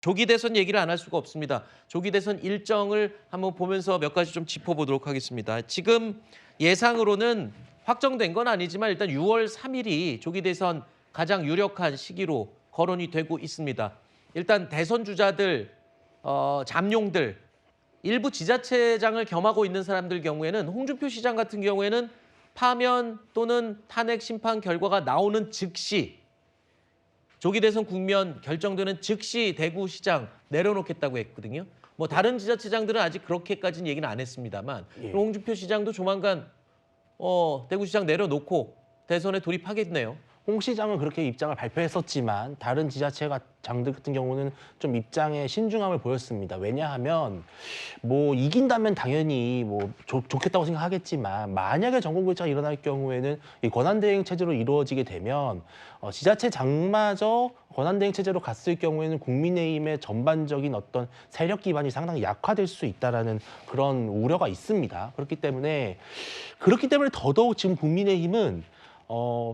조기 대선 얘기를 안 할 수가 없습니다. 조기 대선 일정을 한번 보면서 몇 가지 좀 짚어보도록 하겠습니다. 지금 예상으로는 확정된 건 아니지만 일단 6월 3일이 조기 대선 가장 유력한 시기로 거론이 되고 있습니다. 일단 대선 주자들, 잠룡들, 일부 지자체장을 겸하고 있는 사람들 경우에는 홍준표 시장 같은 경우에는 파면 또는 탄핵 심판 결과가 나오는 즉시 조기 대선 국면 결정되는 즉시 대구시장 내려놓겠다고 했거든요. 뭐 다른 지자체장들은 아직 그렇게까지는 얘기는 안 했습니다만 예. 홍준표 시장도 조만간 대구시장 내려놓고 대선에 돌입하겠네요. 홍 시장은 그렇게 입장을 발표했었지만 다른 지자체장들 같은 경우는 좀 입장에 신중함을 보였습니다. 왜냐하면 뭐 이긴다면 당연히 뭐 좋겠다고 생각하겠지만 만약에 전국일자가 일어날 경우에는 이 권한대행 체제로 이루어지게 되면 지자체장마저 권한대행 체제로 갔을 경우에는 국민의힘의 전반적인 어떤 세력 기반이 상당히 약화될 수 있다라는 그런 우려가 있습니다. 그렇기 때문에 더더욱 지금 국민의힘은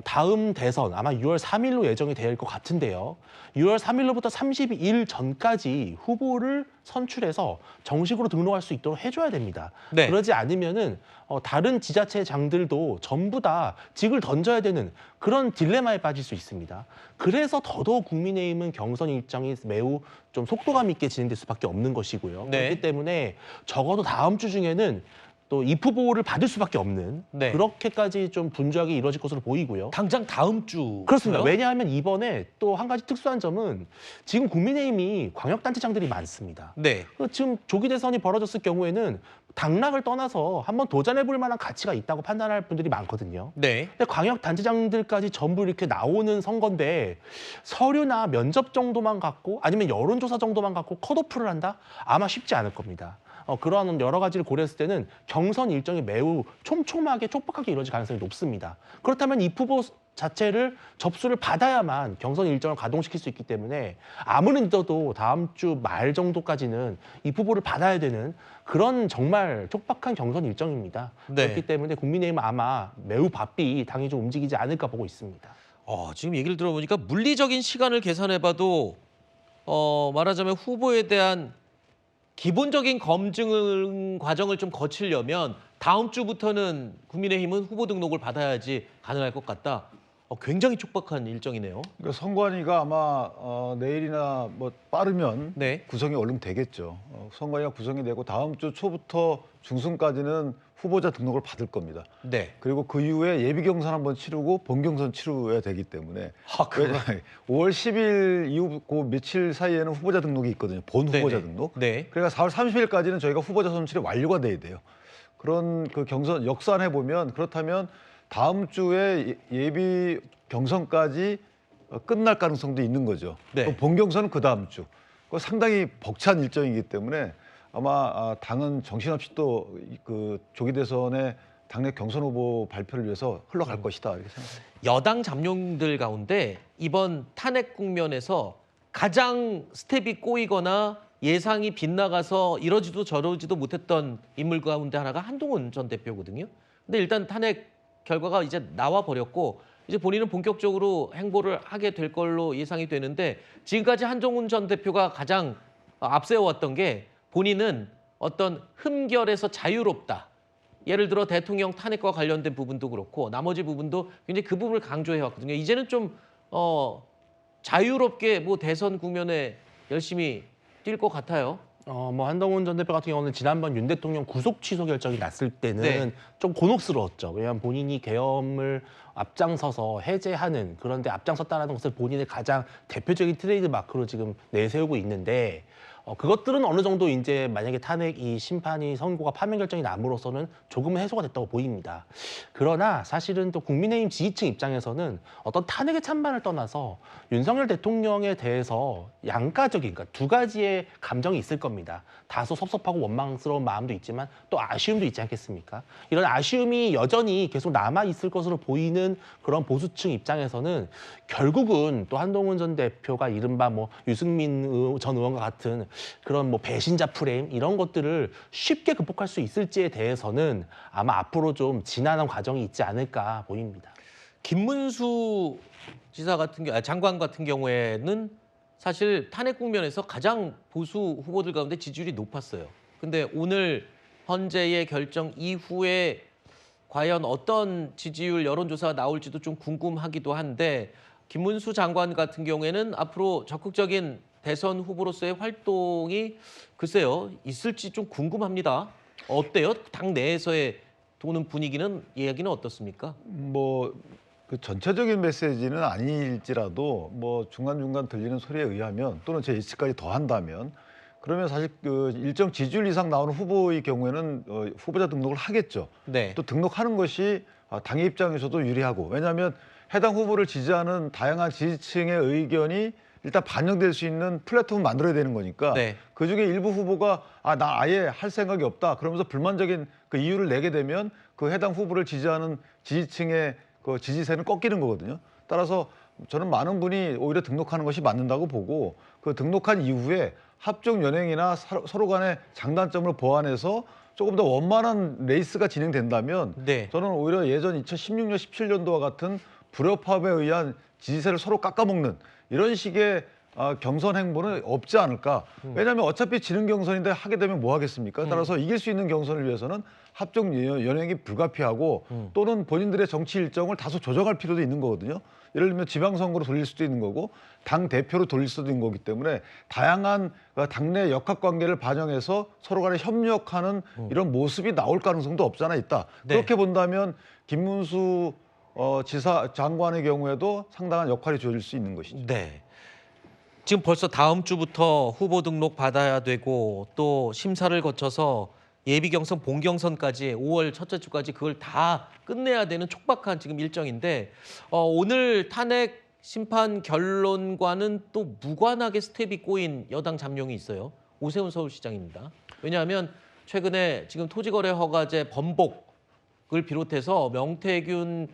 다음 대선 아마 6월 3일로 예정이 될 것 같은데요. 6월 3일로부터 30일 전까지 후보를 선출해서 정식으로 등록할 수 있도록 해줘야 됩니다. 네. 그러지 않으면은 다른 지자체장들도 전부 다 직을 던져야 되는 그런 딜레마에 빠질 수 있습니다. 그래서 더더욱 국민의힘은 경선 일정이 매우 좀 속도감 있게 진행될 수밖에 없는 것이고요. 네. 그렇기 때문에 적어도 다음 주 중에는 또 입후보를 받을 수밖에 없는 네. 그렇게까지 좀 분주하게 이루어질 것으로 보이고요. 당장 다음 주. 그렇습니다. 왜냐하면 이번에 또 한 가지 특수한 점은 지금 국민의힘이 광역단체장들이 많습니다. 네. 지금 조기 대선이 벌어졌을 경우에는 당락을 떠나서 한번 도전해볼 만한 가치가 있다고 판단할 분들이 많거든요. 네. 근데 광역단체장들까지 전부 이렇게 나오는 선거인데 서류나 면접 정도만 갖고 아니면 여론조사 정도만 갖고 컷오프를 한다? 아마 쉽지 않을 겁니다. 그러한 여러 가지를 고려했을 때는 경선 일정이 매우 촘촘하게 촉박하게 이루어질 가능성이 높습니다. 그렇다면 이 후보 자체를 접수를 받아야만 경선 일정을 가동시킬 수 있기 때문에 아무리 늦어도 다음 주 말 정도까지는 이 후보를 받아야 되는 그런 정말 촉박한 경선 일정입니다. 네. 그렇기 때문에 국민의힘은 아마 매우 바삐 당이 좀 움직이지 않을까 보고 있습니다. 지금 얘기를 들어보니까 물리적인 시간을 계산해봐도 말하자면 후보에 대한 기본적인 검증 과정을 좀 거치려면 다음 주부터는 국민의힘은 후보 등록을 받아야지 가능할 것 같다. 굉장히 촉박한 일정이네요. 그러니까 선관위가 아마 내일이나 뭐 빠르면 네. 구성이 얼른 되겠죠. 선관위가 구성이 되고 다음 주 초부터 중순까지는 후보자 등록을 받을 겁니다. 네. 그리고 그 이후에 예비 경선 한번 치르고 본 경선 치루어야 되기 때문에 그래요? 5월 10일 이후 그 며칠 사이에는 후보자 등록이 있거든요. 본 후보자 네네. 등록. 네. 그러니까 4월 30일까지는 저희가 후보자 선출이 완료가 돼야 돼요. 그런 그 경선 역산해 보면 그렇다면 다음 주에 예비 경선까지 끝날 가능성도 있는 거죠. 네. 본 경선은 그 다음 주. 상당히 벅찬 일정이기 때문에 아마 당은 정신없이 또 그 조기 대선의 당내 경선 후보 발표를 위해서 흘러갈 것이다 이렇게 생각합니다. 여당 잠룡들 가운데 이번 탄핵 국면에서 가장 스텝이 꼬이거나 예상이 빗나가서 이러지도 저러지도 못했던 인물 가운데 하나가 한동훈 전 대표거든요. 근데 일단 탄핵 결과가 이제 나와 버렸고 이제 본인은 본격적으로 행보를 하게 될 걸로 예상이 되는데 지금까지 한동훈 전 대표가 가장 앞세워왔던 게 본인은 어떤 흠결에서 자유롭다. 예를 들어 대통령 탄핵과 관련된 부분도 그렇고 나머지 부분도 굉장히 그 부분을 강조해왔거든요. 이제는 좀 자유롭게 뭐 대선 국면에 열심히 뛸 것 같아요. 뭐 한동훈 전 대표 같은 경우는 지난번 윤 대통령 구속 취소 결정이 났을 때는 네. 좀 곤혹스러웠죠. 왜냐하면 본인이 계엄을 앞장서서 해제하는 그런데 앞장섰다는 것을 본인의 가장 대표적인 트레이드 마크로 지금 내세우고 있는데 그것들은 어느 정도 이제 만약에 탄핵 이 심판이 선고가 파면 결정이 남으로서는 조금은 해소가 됐다고 보입니다. 그러나 사실은 또 국민의힘 지지층 입장에서는 어떤 탄핵의 찬반을 떠나서 윤석열 대통령에 대해서 양가적인 그러니까 두 가지의 감정이 있을 겁니다. 다소 섭섭하고 원망스러운 마음도 있지만 또 아쉬움도 있지 않겠습니까? 이런 아쉬움이 여전히 계속 남아 있을 것으로 보이는 그런 보수층 입장에서는 결국은 또 한동훈 전 대표가 이른바 뭐 유승민 전 의원과 같은 그런 뭐 배신자 프레임 이런 것들을 쉽게 극복할 수 있을지에 대해서는 아마 앞으로 좀 지난한 과정이 있지 않을까 보입니다. 김문수 장관 같은 경우에는 사실 탄핵 국면에서 가장 보수 후보들 가운데 지지율이 높았어요. 근데 오늘 헌재의 결정 이후에 과연 어떤 지지율 여론조사가 나올지도 좀 궁금하기도 한데 김문수 장관 같은 경우에는 앞으로 적극적인 대선 후보로서의 활동이 글쎄요 있을지 좀 궁금합니다. 어때요? 당 내에서의 도는 분위기는 이야기는 어떻습니까? 뭐 그 전체적인 메시지는 아닐지라도 뭐 중간중간 들리는 소리에 의하면 또는 제 예측까지 더한다면 그러면 사실 그 일정 지지율 이상 나오는 후보의 경우에는 후보자 등록을 하겠죠. 네. 또 등록하는 것이 당의 입장에서도 유리하고 왜냐하면 해당 후보를 지지하는 다양한 지지층의 의견이 일단 반영될 수 있는 플랫폼을 만들어야 되는 거니까 네. 그중에 일부 후보가 나 아예 할 생각이 없다 그러면서 불만적인 그 이유를 내게 되면 그 해당 후보를 지지하는 지지층의 그 지지세는 꺾이는 거거든요. 따라서 저는 많은 분이 오히려 등록하는 것이 맞는다고 보고 그 등록한 이후에 합종 연행이나 서로 간의 장단점을 보완해서 조금 더 원만한 레이스가 진행된다면 네. 저는 오히려 예전 2016년, 17년도와 같은 불협화음에 의한 지지세를 서로 깎아먹는 이런 식의 경선 행보는 없지 않을까. 왜냐하면 어차피 지는 경선인데 하게 되면 뭐 하겠습니까? 따라서 이길 수 있는 경선을 위해서는 합종 연행이 불가피하고 또는 본인들의 정치 일정을 다소 조정할 필요도 있는 거거든요. 예를 들면 지방선거로 돌릴 수도 있는 거고 당 대표로 돌릴 수도 있는 거기 때문에 다양한 당내 역학관계를 반영해서 서로 간에 협력하는 이런 모습이 나올 가능성도 없지 않아 있다. 네. 그렇게 본다면 김문수 지사 장관의 경우에도 상당한 역할이 주어질 수 있는 것이죠. 네. 지금 벌써 다음 주부터 후보 등록 받아야 되고 또 심사를 거쳐서 예비 경선, 본 경선까지 5월 첫째 주까지 그걸 다 끝내야 되는 촉박한 지금 일정인데 오늘 탄핵 심판 결론과는 또 무관하게 스텝이 꼬인 여당 잠룡이 있어요. 오세훈 서울시장입니다. 왜냐하면 최근에 지금 토지거래 허가제 번복을 비롯해서 명태균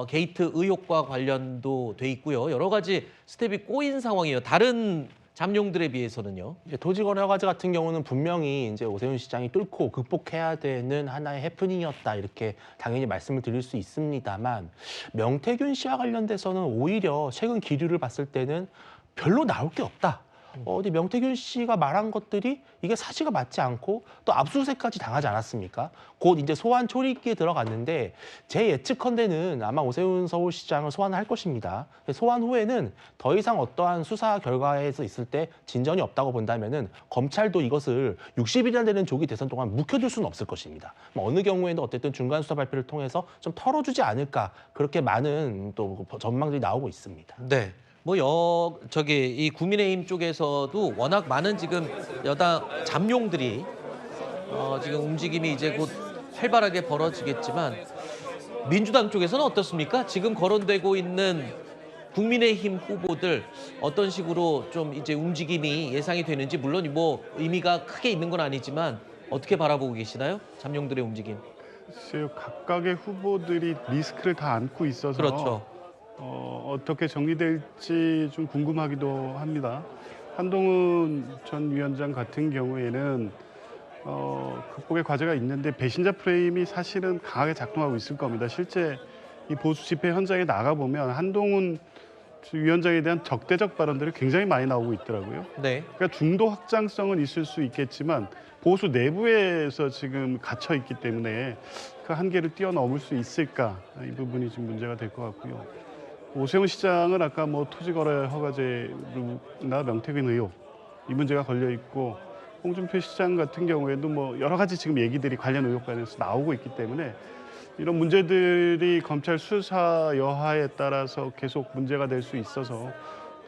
게이트 의혹과 관련도 돼 있고요. 여러 가지 스텝이 꼬인 상황이에요. 다른 잠룡들에 비해서는요. 이제 토지거래 허가제 같은 경우는 분명히 이제 오세훈 시장이 뚫고 극복해야 되는 하나의 해프닝이었다 이렇게 당연히 말씀을 드릴 수 있습니다만 명태균 씨와 관련돼서는 오히려 최근 기류를 봤을 때는 별로 나올 게 없다. 근데 명태균 씨가 말한 것들이 이게 사실과 맞지 않고 또 압수수색까지 당하지 않았습니까? 곧 이제 소환 초리기에 들어갔는데 제 예측컨대는 아마 오세훈 서울시장을 소환을 할 것입니다. 소환 후에는 더 이상 어떠한 수사 결과에서 있을 때 진전이 없다고 본다면은 검찰도 이것을 60일이나 되는 조기 대선 동안 묵혀둘 수는 없을 것입니다. 어느 경우에는 어쨌든 중간 수사 발표를 통해서 좀 털어주지 않을까 그렇게 많은 또 전망들이 나오고 있습니다. 네. 이 국민의힘 쪽에서도 워낙 많은 지금 여당 잠룡들이 지금 움직임이 이제 곧 활발하게 벌어지겠지만 민주당 쪽에서는 어떻습니까? 지금 거론되고 있는 국민의힘 후보들 어떤 식으로 좀 이제 움직임이 예상이 되는지 물론 뭐 의미가 크게 있는 건 아니지만 어떻게 바라보고 계시나요? 잠룡들의 움직임. 글쎄요, 각각의 후보들이 리스크를 다 안고 있어서 그렇죠. 어떻게 정리될지 좀 궁금하기도 합니다. 한동훈 전 위원장 같은 경우에는 극복의 과제가 있는데 배신자 프레임이 사실은 강하게 작동하고 있을 겁니다. 실제 이 보수 집회 현장에 나가 보면 한동훈 위원장에 대한 적대적 발언들이 굉장히 많이 나오고 있더라고요. 네. 그러니까 중도 확장성은 있을 수 있겠지만 보수 내부에서 지금 gat혀 있기 때문에 그 한계를 뛰어넘을 수 있을까 이 부분이 좀 문제가 될 것 같고요. 오세훈 시장은 아까 뭐 토지거래 허가제나 명태균 의혹 이 문제가 걸려 있고 홍준표 시장 같은 경우에도 뭐 여러 가지 지금 얘기들이 관련 의혹 관련해서 나오고 있기 때문에 이런 문제들이 검찰 수사 여하에 따라서 계속 문제가 될 수 있어서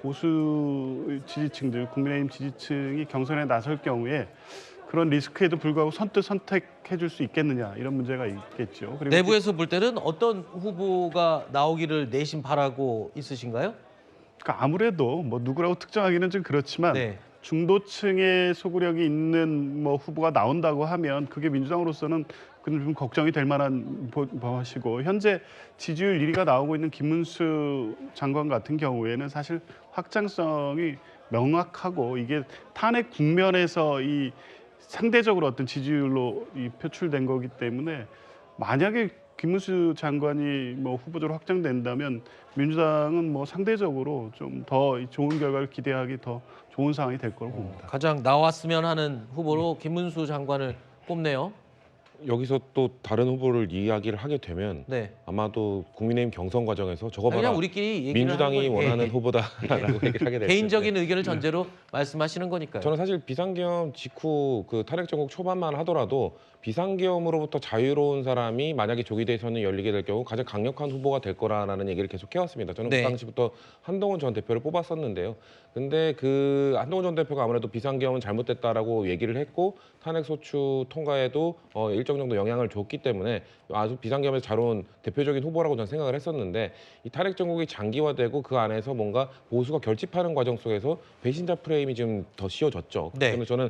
보수 지지층들, 국민의힘 지지층이 경선에 나설 경우에 그런 리스크에도 불구하고 선뜻 선택해 줄 수 있겠느냐 이런 문제가 있겠죠. 그리고 내부에서 볼 때는 어떤 후보가 나오기를 내심 바라고 있으신가요? 그러니까 아무래도 뭐 누구라고 특정하기는 좀 그렇지만 네. 중도층의 소구력이 있는 뭐 후보가 나온다고 하면 그게 민주당으로서는 좀 걱정이 될 만한 것이고 현재 지지율 1위가 나오고 있는 김문수 장관 같은 경우에는 사실 확장성이 명확하고 이게 탄핵 국면에서 이 상대적으로 어떤 지지율로 이 표출된 거기 때문에 만약에 김문수 장관이 뭐 후보자로 확정된다면 민주당은 뭐 상대적으로 좀 더 좋은 결과를 기대하기 더 좋은 상황이 될 거로 봅니다. 가장 나왔으면 하는 후보로 김문수 장관을 꼽네요. 여기서 또 다른 후보를 이야기를 하게 되면 네. 아마도 국민의힘 경선 과정에서 저거 봐라 그냥 우리끼리 얘기를 민주당이 하는 거예요. 원하는 예. 후보다라고 얘기를 하게 될 개인적인 텐데. 의견을 전제로 말씀하시는 거니까요. 저는 사실 비상계엄 직후 그 탄핵 정국 초반만 하더라도 비상계엄으로부터 자유로운 사람이 만약에 조기 대선이 열리게 될 경우 가장 강력한 후보가 될 거라는 얘기를 계속 해왔습니다. 저는 네. 그 당시부터 한동훈 전 대표를 뽑았었는데요. 근데 그 한동훈 전 대표가 아무래도 비상계엄은 잘못됐다라고 얘기를 했고 탄핵 소추 통과에도 일정 정도 영향을 줬기 때문에 아주 비상계엄에서 잘 온 대표적인 후보라고 저는 생각을 했었는데 이 탄핵 정국이 장기화되고 그 안에서 뭔가 보수가 결집하는 과정 속에서 배신자 프레임이 좀 더 씌워졌죠. 네. 그래서 저는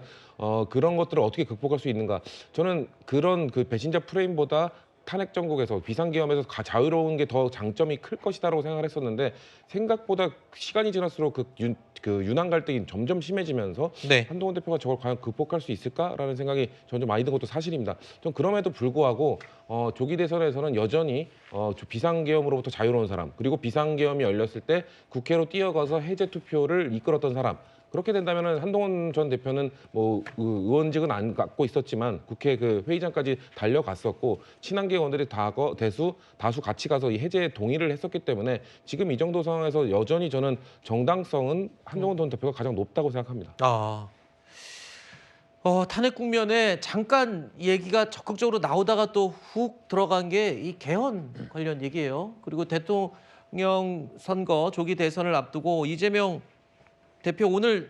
그런 것들을 어떻게 극복할 수 있는가? 저는 그런 그 배신자 프레임보다 탄핵 정국에서 비상계엄에서 자유로운 게 더 장점이 클 것이다라고 생각을 했었는데 생각보다 시간이 지날수록 그 윤한 갈등이 점점 심해지면서 네. 한동훈 대표가 저걸 과연 극복할 수 있을까라는 생각이 저는 좀 많이 든 것도 사실입니다. 좀 그럼에도 불구하고 조기 대선에서는 여전히 비상계엄으로부터 자유로운 사람 그리고 비상계엄이 열렸을 때 국회로 뛰어가서 해제 투표를 이끌었던 사람 그렇게 된다면 한동훈 전 대표는 뭐 의원직은 안 갖고 있었지만 국회 그 회의장까지 달려갔었고 친한계 의원들이 다수 같이 가서 이 해제에 동의를 했었기 때문에 지금 이 정도 상황에서 여전히 저는 정당성은 한동훈 전 대표가 가장 높다고 생각합니다. 탄핵 국면에 잠깐 얘기가 적극적으로 나오다가 또 훅 들어간 게 이 개헌 관련 얘기예요. 그리고 대통령 선거 조기 대선을 앞두고 이재명 대표 오늘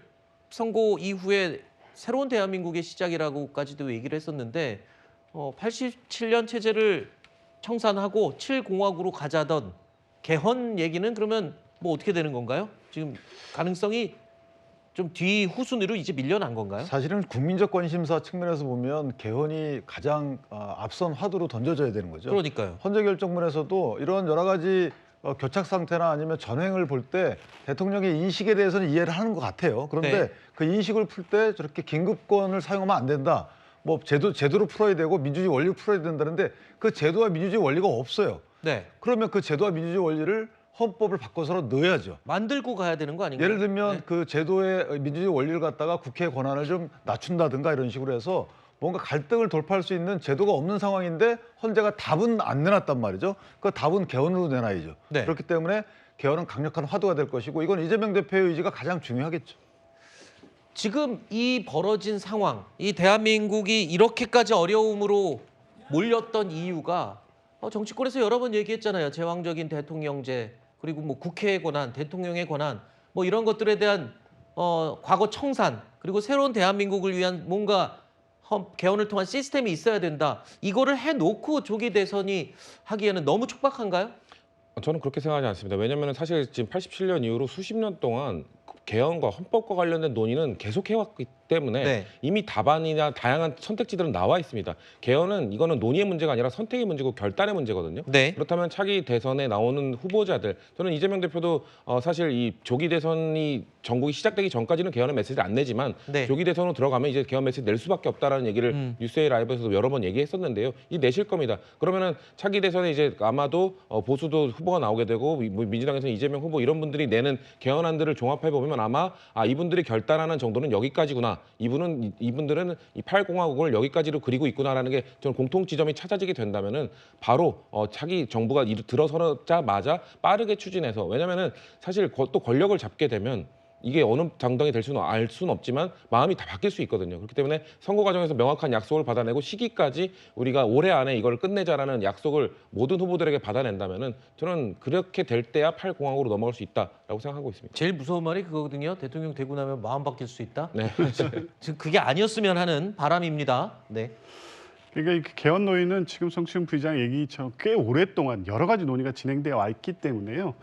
선고 이후에 새로운 대한민국의 시작이라고까지도 얘기를 했었는데 87년 체제를 청산하고 7공화국으로 가자던 개헌 얘기는 그러면 뭐 어떻게 되는 건가요? 지금 가능성이 좀 뒤 후순위로 이제 밀려난 건가요? 사실은 국민적 관심사 측면에서 보면 개헌이 가장 앞선 화두로 던져져야 되는 거죠. 그러니까요. 헌재결정문에서도 이런 여러 가지 교착 상태나 아니면 전횡을 볼 때 대통령의 인식에 대해서는 이해를 하는 것 같아요. 그런데 네. 그 인식을 풀 때 저렇게 긴급권을 사용하면 안 된다. 뭐 제도로 풀어야 되고 민주주의 원리로 풀어야 된다는데 그 제도와 민주주의 원리가 없어요. 네. 그러면 그 제도와 민주주의 원리를 헌법을 바꿔서 넣어야죠. 만들고 가야 되는 거 아닌가요? 예를 들면 네. 그 제도의 민주주의 원리를 갖다가 국회의 권한을 좀 낮춘다든가 이런 식으로 해서 뭔가 갈등을 돌파할 수 있는 제도가 없는 상황인데 헌재가 답은 안 내놨단 말이죠. 그 답은 개헌으로 내놔야죠. 네. 그렇기 때문에 개헌은 강력한 화두가 될 것이고 이건 이재명 대표의 의지가 가장 중요하겠죠. 지금 이 벌어진 상황, 이 대한민국이 이렇게까지 어려움으로 몰렸던 이유가 정치권에서 여러 번 얘기했잖아요. 제왕적인 대통령제, 그리고 뭐 국회의 권한, 대통령의 권한, 뭐 이런 것들에 대한 과거 청산, 그리고 새로운 대한민국을 위한 뭔가 개헌을 통한 시스템이 있어야 된다. 이거를 해놓고 조기 대선이 하기에는 너무 촉박한가요? 저는 그렇게 생각하지 않습니다. 왜냐하면 사실 지금 87년 이후로 수십 년 동안 개헌과 헌법과 관련된 논의는 계속 해왔기 때문에 네. 이미 답안이나 다양한 선택지들은 나와 있습니다. 개헌은 이거는 논의의 문제가 아니라 선택의 문제고 결단의 문제거든요. 네. 그렇다면 차기 대선에 나오는 후보자들, 저는 이재명 대표도 사실 이 조기 대선이 전국이 시작되기 전까지는 개헌의 메시지를 안 내지만 네. 조기 대선으로 들어가면 이제 개헌 메시지 낼 수밖에 없다라는 얘기를 뉴스에이 라이브에서도 여러 번 얘기했었는데요. 이 내실 겁니다. 그러면은 차기 대선에 이제 아마도 보수도 후보가 나오게 되고 민주당에서는 이재명 후보 이런 분들이 내는 개헌안들을 종합해 보면 아마 이분들이 결단하는 정도는 여기까지구나. 이분들은 이 8공화국을 여기까지로 그리고 있구나라는 게 저는 공통 지점이 찾아지게 된다면은 바로 차기 정부가 들어서자마자 빠르게 추진해서 왜냐면은 사실 또 권력을 잡게 되면 이게 어느 정당이 될 수는 알 수는 없지만 마음이 다 바뀔 수 있거든요. 그렇기 때문에 선거 과정에서 명확한 약속을 받아내고 시기까지 우리가 올해 안에 이걸 끝내자라는 약속을 모든 후보들에게 받아낸다면은 저는 그렇게 될 때야 8공화국으로 넘어갈 수 있다라고 생각하고 있습니다. 제일 무서운 말이 그거거든요. 대통령 되고 나면 마음 바뀔 수 있다. 네. 지금 그게 아니었으면 하는 바람입니다. 네. 그러니까 이 개헌 논의는 지금 성추행 부의장 얘기처럼 꽤 오랫동안 여러 가지 논의가 진행되어 와 있기 때문에요.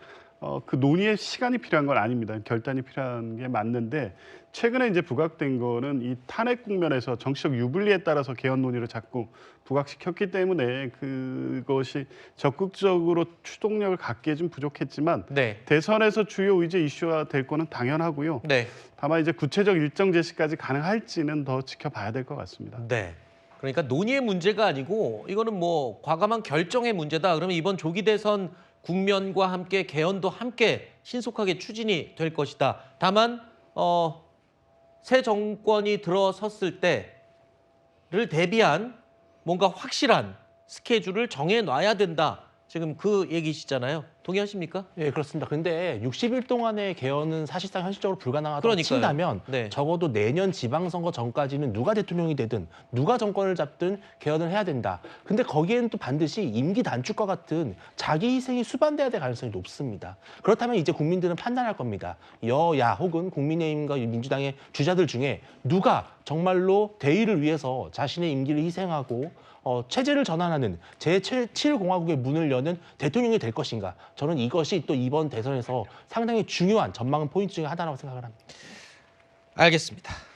그 논의에 시간이 필요한 건 아닙니다. 결단이 필요한 게 맞는데 최근에 이제 부각된 거는 이 탄핵 국면에서 정치적 유불리에 따라서 개헌 논의를 자꾸 부각시켰기 때문에 그것이 적극적으로 추동력을 갖기에 좀 부족했지만 네. 대선에서 주요 의제 이슈화 될 거는 당연하고요. 네. 다만 이제 구체적 일정 제시까지 가능할지는 더 지켜봐야 될 것 같습니다. 네. 그러니까 논의의 문제가 아니고 이거는 뭐 과감한 결정의 문제다. 그러면 이번 조기 대선 국면과 함께 개헌도 함께 신속하게 추진이 될 것이다. 다만 새 정권이 들어섰을 때를 대비한 뭔가 확실한 스케줄을 정해놔야 된다. 지금 그 얘기시잖아요. 동의하십니까? 예, 그렇습니다. 근데 60일 동안의 개헌은 사실상 현실적으로 불가능하다고 그러니까요. 친다면 네. 적어도 내년 지방선거 전까지는 누가 대통령이 되든 누가 정권을 잡든 개헌을 해야 된다. 근데 거기에는 또 반드시 임기 단축과 같은 자기 희생이 수반돼야 될 가능성이 높습니다. 그렇다면 이제 국민들은 판단할 겁니다. 여야 혹은 국민의힘과 민주당의 주자들 중에 누가 정말로 대의를 위해서 자신의 임기를 희생하고 체제를 전환하는 제7공화국의 문을 여는 대통령이 될 것인가. 저는 이것이 또 이번 대선에서 상당히 중요한 전망 포인트 중에 하나라고 생각을 합니다. 알겠습니다.